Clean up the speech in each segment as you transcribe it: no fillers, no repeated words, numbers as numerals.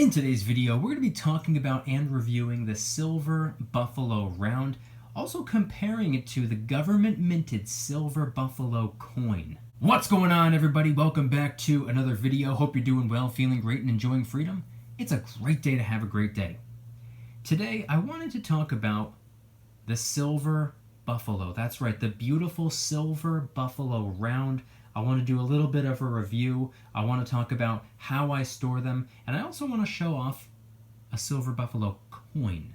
In today's video, we're going to be talking about and reviewing the Silver Buffalo Round, also comparing it to the government-minted Silver Buffalo coin. What's going on, everybody? Welcome back to another video. Hope you're doing well, feeling great, and enjoying freedom. It's a great day to have a great day. Today, I wanted to talk about the Silver Buffalo. That's right, the beautiful Silver Buffalo Round. I want to do a little bit of a review. I want to talk about how I store them, and I also want to show off a Silver Buffalo coin.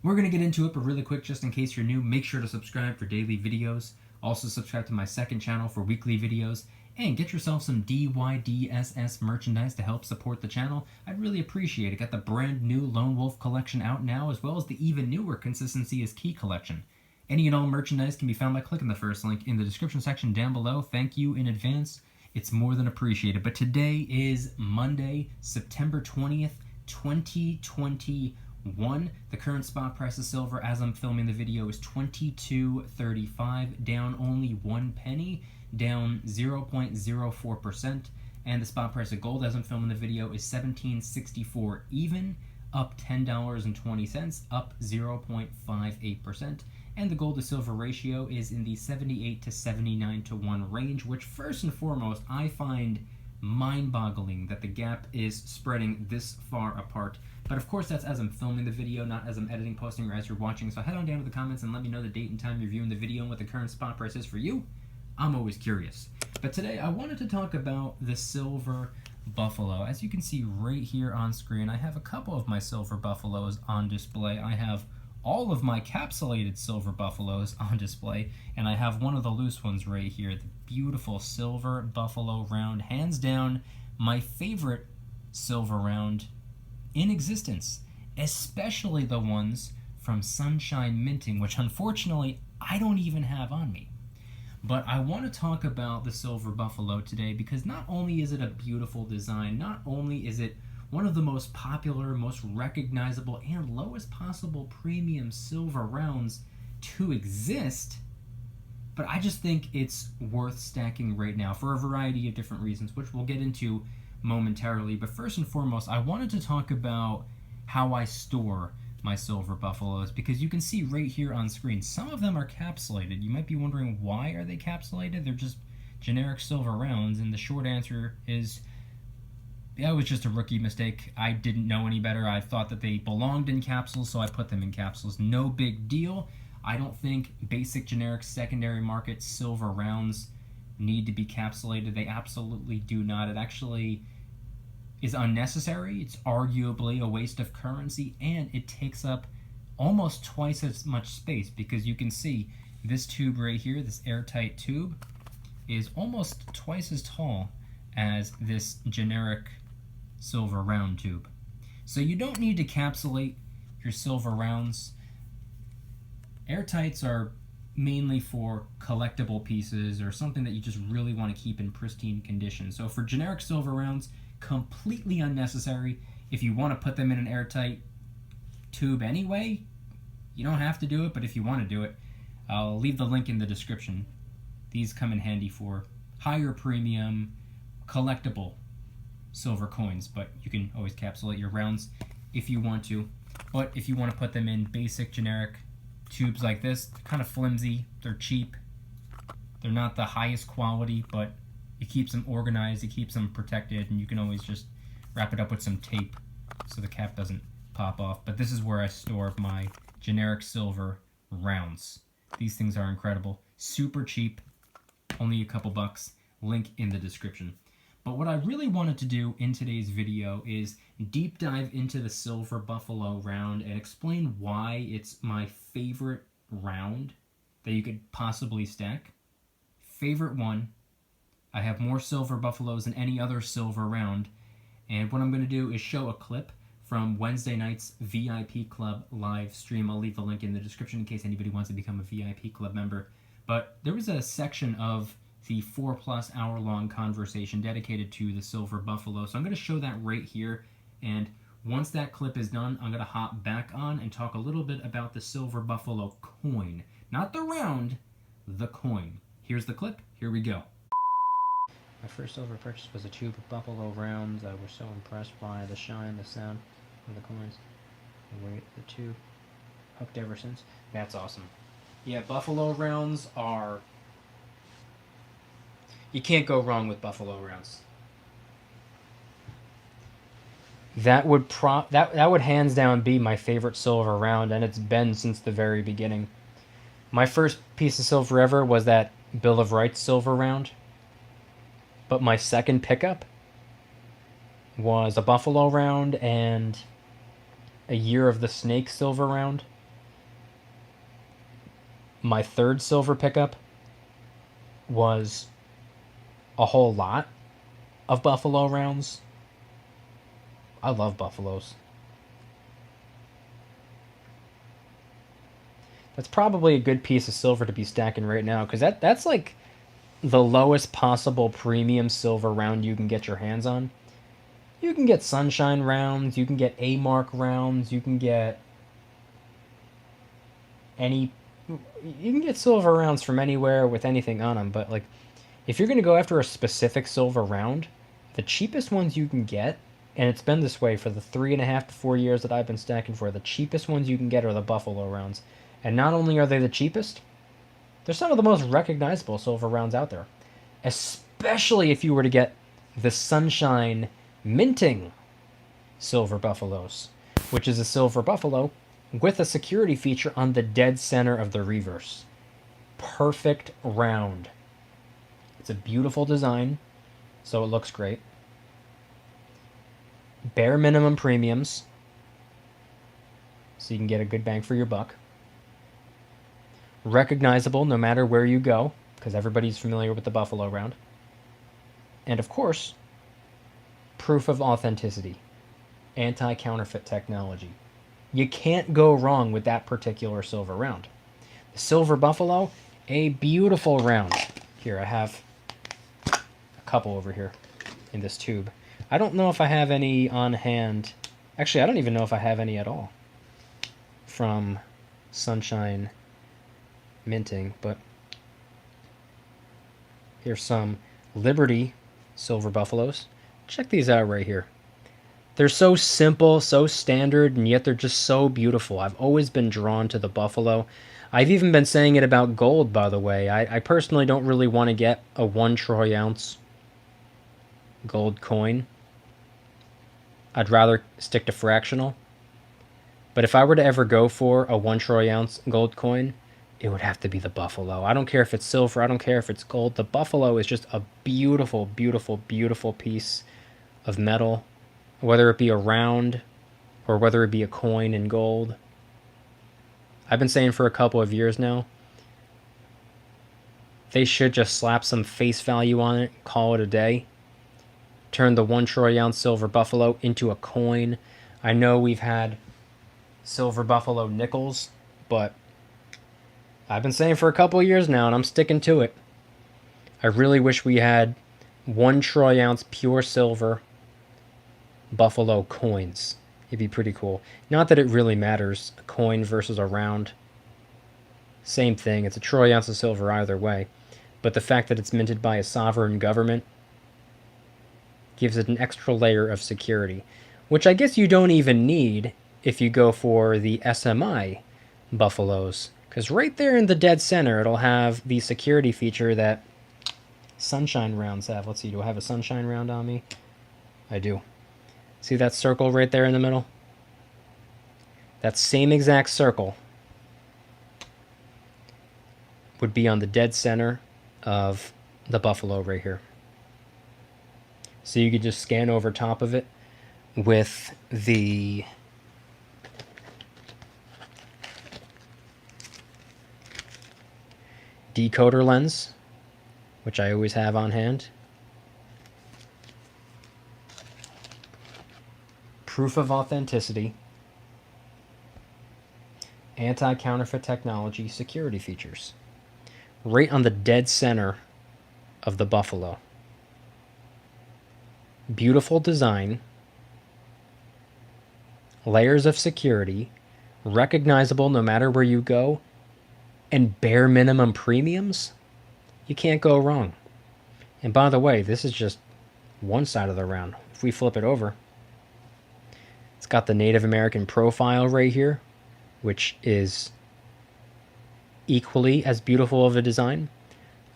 We're going to get into it, but really quick, just in case you're new, make sure to subscribe for daily videos. Also subscribe to my second channel for weekly videos, and get yourself some DYDSS merchandise to help support the channel. I'd really appreciate it. Got the brand new Lone Wolf collection out now, as well as the even newer Consistency is Key collection. Any and all merchandise can be found by clicking the first link in the description section down below. Thank you in advance. It's more than appreciated. But today is Monday, September 20th, 2021. The current spot price of silver as I'm filming the video is $22.35, down only 1 penny, down 0.04%. And the spot price of gold as I'm filming the video is $17.64 even, up $10.20, up 0.58%. And the gold to silver ratio is in the 78 to 79 to 1 range, which first and foremost I find mind-boggling that the gap is spreading this far apart. But of course that's as I'm filming the video, not as I'm editing, posting, or as you're watching. So head on down to the comments and let me know the date and time you're viewing the video and what the current spot price is for you. I'm always curious. But today I wanted to talk about the Silver Buffalo. As you can see right here on screen, I have a couple of my Silver Buffaloes on display. I have all of my capsulated Silver Buffaloes on display, and I have one of the loose ones right here, the beautiful Silver Buffalo Round, hands down my favorite silver round in existence, especially the ones from Sunshine Minting, which unfortunately I don't even have on me. But I want to talk about the Silver Buffalo today because not only is it a beautiful design, not only is it one of the most popular, most recognizable, and lowest possible premium silver rounds to exist, but I just think it's worth stacking right now for a variety of different reasons, which we'll get into momentarily. But first and foremost, I wanted to talk about how I store my Silver Buffaloes, because you can see right here on screen, some of them are capsulated. You might be wondering, why are they capsulated? They're just generic silver rounds, and the short answer is, yeah, it was just a rookie mistake. I didn't know any better. I thought that they belonged in capsules, so I put them in capsules. No big deal. I don't think basic generic secondary market silver rounds need to be capsulated. They absolutely do not. It actually is unnecessary. It's arguably a waste of currency, and it takes up almost twice as much space, because you can see this tube right here, this airtight tube, is almost twice as tall as this generic silver round tube. So you don't need to capsulate your silver rounds. Airtights are mainly for collectible pieces or something that you just really want to keep in pristine condition. So for generic silver rounds, completely unnecessary. If you want to put them in an airtight tube anyway, you don't have to do it, but if you want to do it, I'll leave the link in the description. These come in handy for higher premium, collectible silver coins, but you can always capsulate your rounds if you want to. But if you want to put them in basic generic tubes like this, they're kind of flimsy, they're cheap, they're not the highest quality, but it keeps them organized, it keeps them protected, and you can always just wrap it up with some tape so the cap doesn't pop off. But this is where I store my generic silver rounds. These things are incredible, super cheap, only a couple bucks, link in the description. But what I really wanted to do in today's video is deep dive into the Silver Buffalo Round and explain why it's my favorite round that you could possibly stack. Favorite one. I have more Silver Buffaloes than any other silver round. And what I'm going to do is show a clip from Wednesday night's VIP Club live stream. I'll leave the link in the description in case anybody wants to become a VIP Club member. But there was a section of the 4+ hour long conversation dedicated to the Silver Buffalo. So I'm going to show that right here, and once that clip is done, I'm going to hop back on and talk a little bit about the Silver Buffalo coin. Not the round, the coin. Here's the clip. Here we go. My first silver purchase was a tube of Buffalo rounds. I was so impressed by the shine, the sound of the coins, the weight of the tube. Hooked ever since. That's awesome. Yeah, Buffalo rounds are... You can't go wrong with Buffalo rounds. That would that would hands down be my favorite silver round, and it's been since the very beginning. My first piece of silver ever was that Bill of Rights silver round. But my second pickup was a Buffalo round and a Year of the Snake silver round. My third silver pickup was a whole lot of Buffalo rounds. I love Buffaloes. That's probably a good piece of silver to be stacking right now, because that's like the lowest possible premium silver round you can get your hands on. You can get Sunshine rounds, you can get A-Mark rounds, you can get silver rounds from anywhere with anything on them, but like if you're going to go after a specific silver round, the cheapest ones you can get, and it's been this way for the 3.5 to 4 years that I've been stacking for, the cheapest ones you can get are the Buffalo rounds. And not only are they the cheapest, they're some of the most recognizable silver rounds out there. Especially if you were to get the Sunshine Minting Silver Buffaloes, which is a silver buffalo with a security feature on the dead center of the reverse. Perfect round. It's a beautiful design, so it looks great. Bare minimum premiums, so you can get a good bang for your buck. Recognizable no matter where you go, because everybody's familiar with the Buffalo round. And of course, proof of authenticity. Anti-counterfeit technology. You can't go wrong with that particular silver round. The Silver Buffalo, a beautiful round. Here, I have a couple over here in this tube. I don't know if I have any on hand. Actually, I don't even know if I have any at all from Sunshine Minting, but here's some Liberty Silver Buffaloes. Check these out right here. They're so simple, so standard, and yet they're just so beautiful. I've always been drawn to the Buffalo. I've even been saying it about gold, by the way. I personally don't really want to get a 1 troy ounce gold coin. I'd rather stick to fractional. But if I were to ever go for a 1 troy ounce gold coin, it would have to be the Buffalo. I don't care if it's silver. I don't care if it's gold. The Buffalo is just a beautiful, beautiful, beautiful piece of metal, whether it be a round or whether it be a coin in gold. I've been saying for a couple of years now, they should just slap some face value on it, call it a day. Turn the 1 troy ounce silver Buffalo into a coin. I know we've had silver Buffalo nickels, but I've been saying for a couple of years now, and I'm sticking to it. I really wish we had 1 troy ounce pure silver Buffalo coins. It'd be pretty cool. Not that it really matters, a coin versus a round. Same thing, it's a troy ounce of silver either way. But the fact that it's minted by a sovereign government gives it an extra layer of security, which I guess you don't even need if you go for the SMI Buffaloes. Because right there in the dead center, it'll have the security feature that Sunshine rounds have. Let's see, do I have a Sunshine round on me? I do. See that circle right there in the middle? That same exact circle would be on the dead center of the Buffalo right here. So you could just scan over top of it with the decoder lens, which I always have on hand. Proof of authenticity. Anti-counterfeit technology security features. Right on the dead center of the Buffalo. Beautiful design. Layers of security. Recognizable no matter where you go. And bare minimum premiums, you can't go wrong. And by the way, this is just one side of the round. If we flip it over, it's got the Native American profile right here, which is equally as beautiful of a design.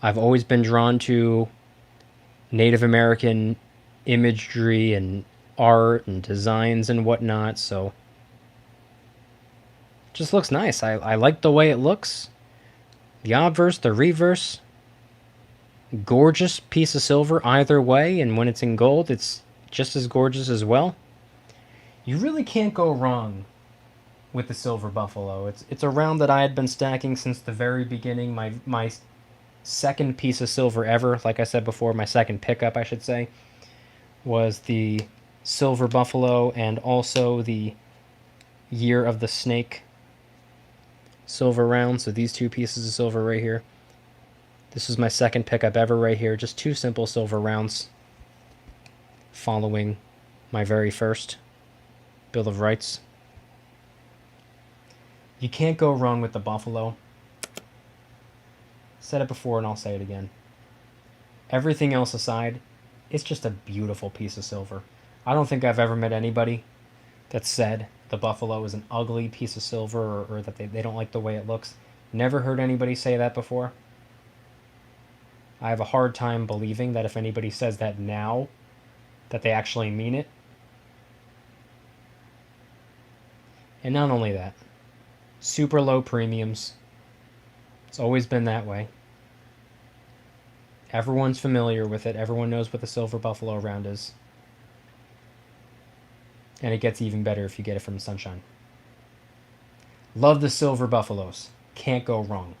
I've always been drawn to Native American imagery and art and designs and whatnot, so it just looks nice. I like the way it looks. The obverse, the reverse, gorgeous piece of silver either way, and when it's in gold, it's just as gorgeous as well. You really can't go wrong with the Silver Buffalo. It's a round that I had been stacking since the very beginning. My second piece of silver ever, like I said before, my second pickup, I should say, was the Silver Buffalo and also the Year of the Snake silver round. So these two pieces of silver right here. This is my second pickup ever right here. Just two simple silver rounds following my very first Bill of Rights. You can't go wrong with the Buffalo. Said it before and I'll say it again. Everything else aside, it's just a beautiful piece of silver. I don't think I've ever met anybody that said the Buffalo is an ugly piece of silver or that they don't like the way it looks. Never heard anybody say that before. I have a hard time believing that if anybody says that now, that they actually mean it. And not only that, super low premiums. It's always been that way. Everyone's familiar with it. Everyone knows what the Silver Buffalo round is. And it gets even better if you get it from Sunshine. Love the Silver Buffaloes. Can't go wrong.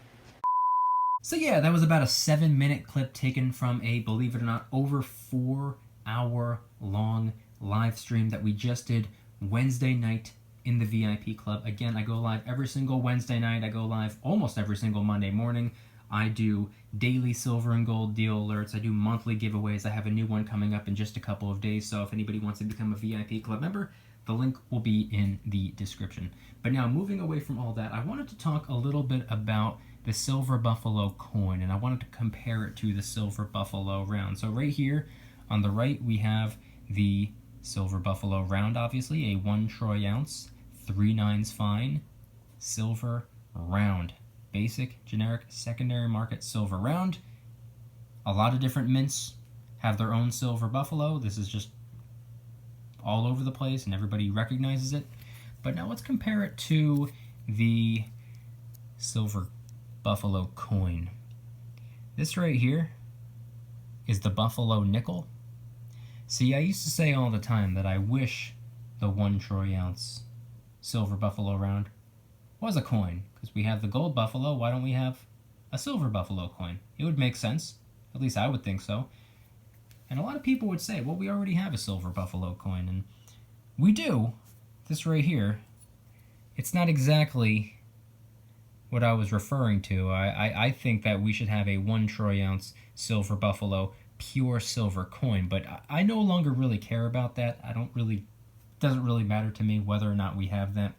So yeah, that was about a 7-minute clip taken from a, believe it or not, over 4-hour long live stream that we just did Wednesday night in the VIP club. Again, I go live every single Wednesday night. I go live almost every single Monday morning. I do daily silver and gold deal alerts. I do monthly giveaways. I have a new one coming up in just a couple of days. So if anybody wants to become a VIP club member, the link will be in the description. But now, moving away from all that, I wanted to talk a little bit about the Silver Buffalo coin, and I wanted to compare it to the Silver Buffalo round. So right here on the right, we have the Silver Buffalo round, obviously, a 1 troy ounce, 3/9 fine, silver round. Basic, generic, secondary market silver round. A lot of different mints have their own Silver Buffalo. This is just all over the place and everybody recognizes it. But now let's compare it to the Silver Buffalo coin. This right here is the Buffalo nickel. See, I used to say all the time that I wish the 1 troy ounce Silver Buffalo round was a coin, because we have the gold Buffalo. Why don't we have a Silver Buffalo coin? It would make sense. At least I would think so. And a lot of people would say, well, we already have a Silver Buffalo coin, and we do. This right here, it's not exactly what I was referring to. I think that we should have a 1 troy ounce Silver Buffalo pure silver coin, but I no longer really care about that. Doesn't really matter to me whether or not we have that.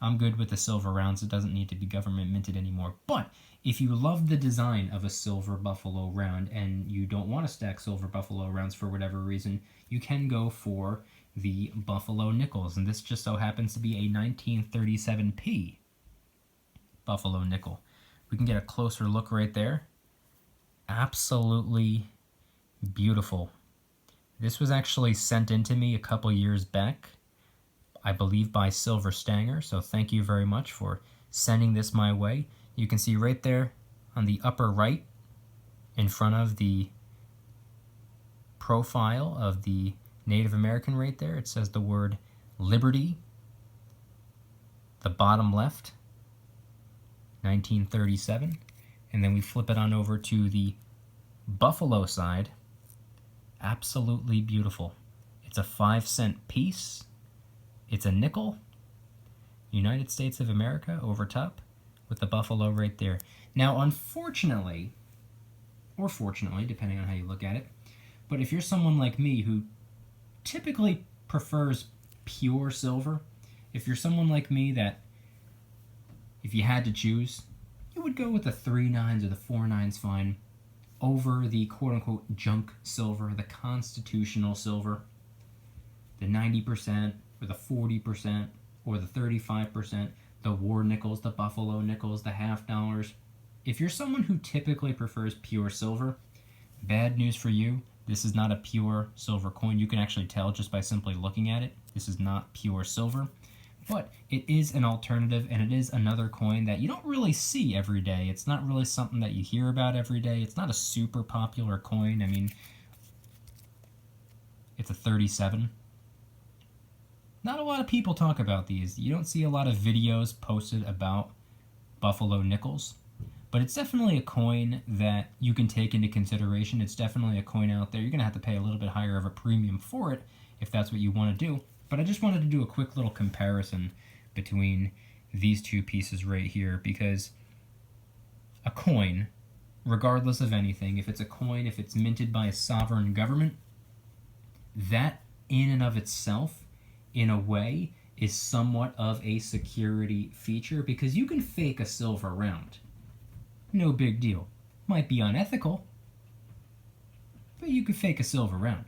I'm good with the silver rounds. It doesn't need to be government minted anymore. But if you love the design of a Silver Buffalo round and you don't want to stack Silver Buffalo rounds for whatever reason, you can go for the Buffalo nickels. And this just so happens to be a 1937p Buffalo nickel. We can get a closer look right there. Absolutely beautiful. This was actually sent in to me a couple years back, I believe by Silver Stanger, so thank you very much for sending this my way. You can see right there on the upper right, in front of the profile of the Native American right there, it says the word Liberty. The bottom left, 1937. And then we flip it on over to the Buffalo side. Absolutely beautiful. It's a 5-cent piece. It's a nickel. United States of America over top with the Buffalo right there. Now, unfortunately, or fortunately, depending on how you look at it, but if you're someone like me who typically prefers pure silver, if you're someone like me that, if you had to choose, you would go with the 3/9s or the 4/9s fine over the quote-unquote junk silver, the constitutional silver, the 90% or the 40% or the 35%, the war nickels, the buffalo nickels, the half dollars. If you're someone who typically prefers pure silver, bad news for you. This is not a pure silver coin. You can actually tell just by simply looking at it. This is not pure silver, but it is an alternative, and it is another coin that you don't really see every day. It's not really something that you hear about every day. It's not a super popular coin. I mean, it's a 37. Not a lot of people talk about these. You don't see a lot of videos posted about buffalo nickels. But it's definitely a coin that you can take into consideration. It's definitely a coin out there. You're going to have to pay a little bit higher of a premium for it if that's what you want to do. But I just wanted to do a quick little comparison between these two pieces right here, because a coin, regardless of anything, if it's a coin, if it's minted by a sovereign government, that in and of itself, in a way, is somewhat of a security feature, because you can fake a silver round. No big deal. Might be unethical, but you could fake a silver round.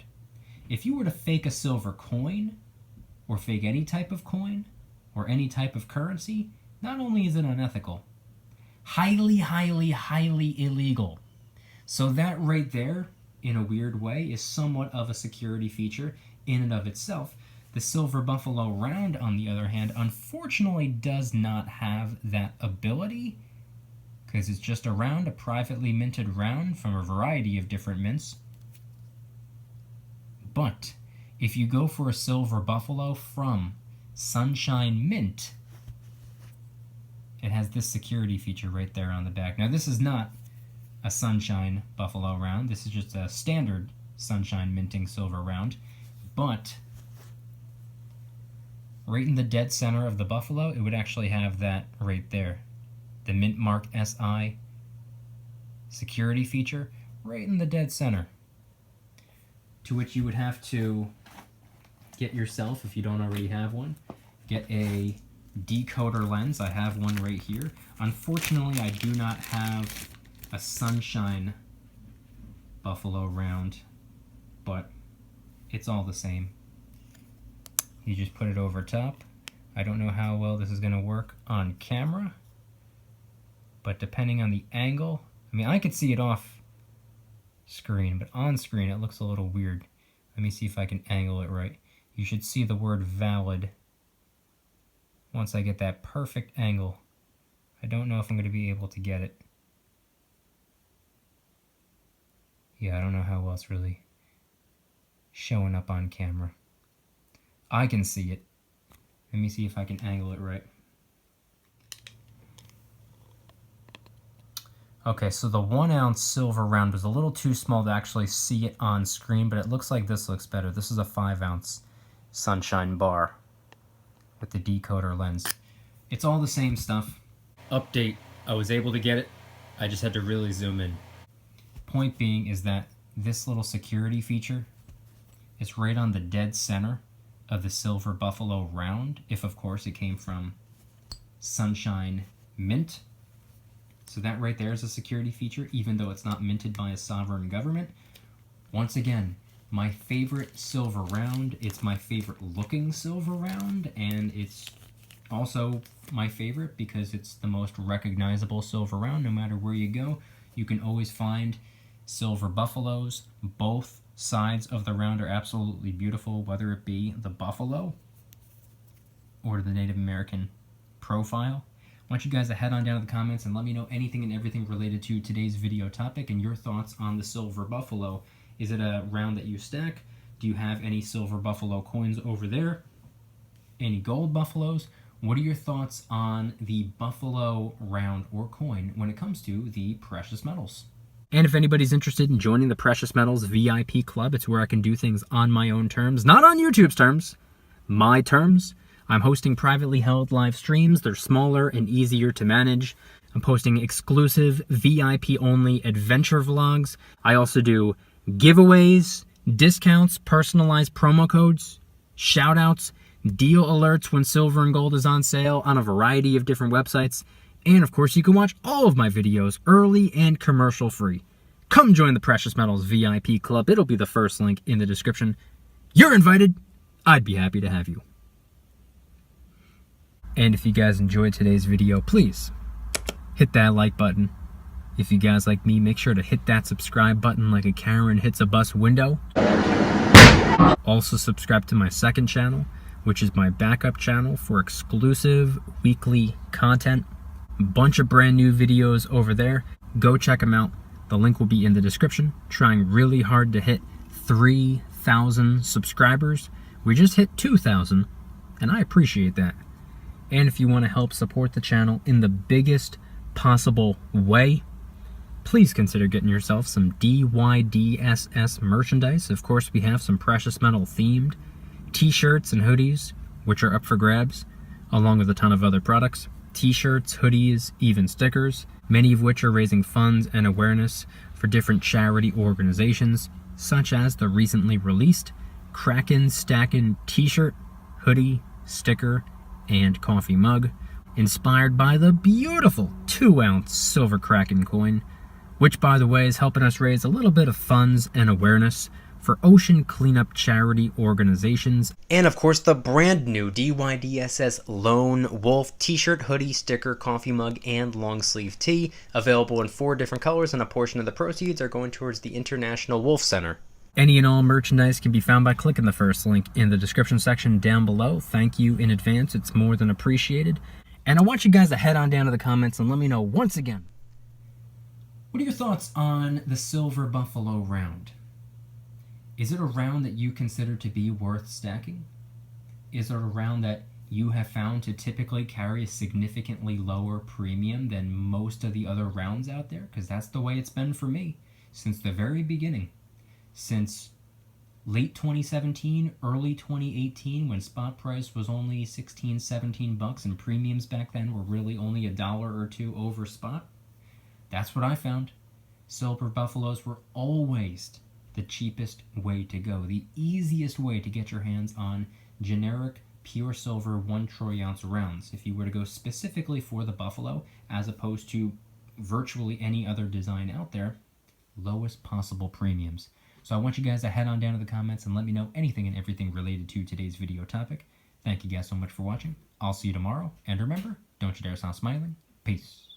If you were to fake a silver coin, or fake any type of coin, or any type of currency, not only is it unethical, highly, highly, highly illegal. So that right there, in a weird way, is somewhat of a security feature in and of itself. The silver buffalo round, on the other hand, unfortunately does not have that ability, because it's just a round, a privately minted round from a variety of different mints. But if you go for a silver buffalo from Sunshine Mint, it has this security feature right there on the back. Now this is not a Sunshine buffalo round. This is just a standard Sunshine minting silver round. But right in the dead center of the buffalo, it would actually have that right there. The Mint Mark SI security feature right in the dead center, to which you would have to get yourself, if you don't already have one, get a decoder lens. I have one right here. Unfortunately, I do not have a Sunshine buffalo round, but it's all the same. You just put it over top. I don't know how well this is going to work on camera, but depending on the angle, I mean, I could see it off screen, but on screen it looks a little weird. Let me see if I can angle it right. You should see the word valid once I get that perfect angle. I don't know if I'm going to be able to get it. Yeah, I don't know how well it's really showing up on camera. I can see it. Let me see if I can angle it right. Okay, so the 1 ounce silver round was a little too small to actually see it on screen, but it looks like this looks better. This is a 5 ounce Sunshine bar with the decoder lens. It's all the same stuff. Update, I was able to get it. I just had to really zoom in. Point being is that this little security feature is right on the dead center of the silver buffalo round, if of course it came from Sunshine Mint. So that right there is a security feature, even though it's not minted by a sovereign government. Once again, my favorite silver round. It's my favorite looking silver round, and it's also my favorite because it's the most recognizable silver round. No matter where you go, you can always find silver buffaloes. Both sides of the round are absolutely beautiful, whether it be the buffalo or the Native American profile. I want you guys to head on down to the comments and let me know anything and everything related to today's video topic and your thoughts on the silver buffalo. Is it a round that you stack? Do you have any silver buffalo coins over there? Any gold buffaloes? What are your thoughts on the buffalo round or coin when it comes to the precious metals? And if anybody's interested in joining the Precious Metals VIP Club, it's where I can do things on my own terms, not on YouTube's terms, my terms. I'm hosting privately held live streams. They're smaller and easier to manage. I'm posting exclusive VIP-only adventure vlogs. I also do giveaways, discounts, personalized promo codes, shoutouts, deal alerts when silver and gold is on sale on a variety of different websites. And of course, you can watch all of my videos early and commercial free. come join the Precious Metals VIP Club. It'll be the first link in the description. You're invited. I'd be happy to have you. And if you guys enjoyed today's video, please hit that like button. If you guys like me, make sure to hit that subscribe button like a Karen hits a bus window. Also subscribe to my second channel, which is my backup channel for exclusive weekly content. Bunch of brand new videos over there. Go check them out. The link will be in the description. Trying really hard to hit 3,000 subscribers. We just hit 2,000, and I appreciate that. And if you want to help support the channel in the biggest possible way, please consider getting yourself some DYDSS merchandise. Of course, we have some precious metal themed t-shirts and hoodies, which are up for grabs, along with a ton of other products. T-shirts, hoodies, even stickers, many of which are raising funds and awareness for different charity organizations, such as the recently released Kraken Stackin' t-shirt, hoodie, sticker, and coffee mug, inspired by the beautiful 2-ounce silver Kraken coin, which, by the way, is helping us raise a little bit of funds and awareness for ocean cleanup charity organizations. And of course, the brand new DYDSS Lone Wolf t-shirt, hoodie, sticker, coffee mug, and long sleeve tee, available in 4 different colors, and a portion of the proceeds are going towards the International Wolf Center. Any and all merchandise can be found by clicking the first link in the description section down below. Thank you in advance, it's more than appreciated. And I want you guys to head on down to the comments and let me know once again, what are your thoughts on the Silver Buffalo round? Is it a round that you consider to be worth stacking? Is it a round that you have found to typically carry a significantly lower premium than most of the other rounds out there? Because that's the way it's been for me since the very beginning. Since late 2017, early 2018, when spot price was only 16, 17 bucks and premiums back then were really only $1 or $2 over spot. That's what I found. Silver Buffaloes were always the cheapest way to go, the easiest way to get your hands on generic pure silver 1 troy ounce rounds if you were to go specifically for the Buffalo, as opposed to virtually any other design out there. Lowest possible premiums. So I want you guys to head on down to the comments and let me know anything and everything related to today's video topic. Thank you guys so much for watching. I'll see you tomorrow, and remember, don't you dare stop smiling. Peace.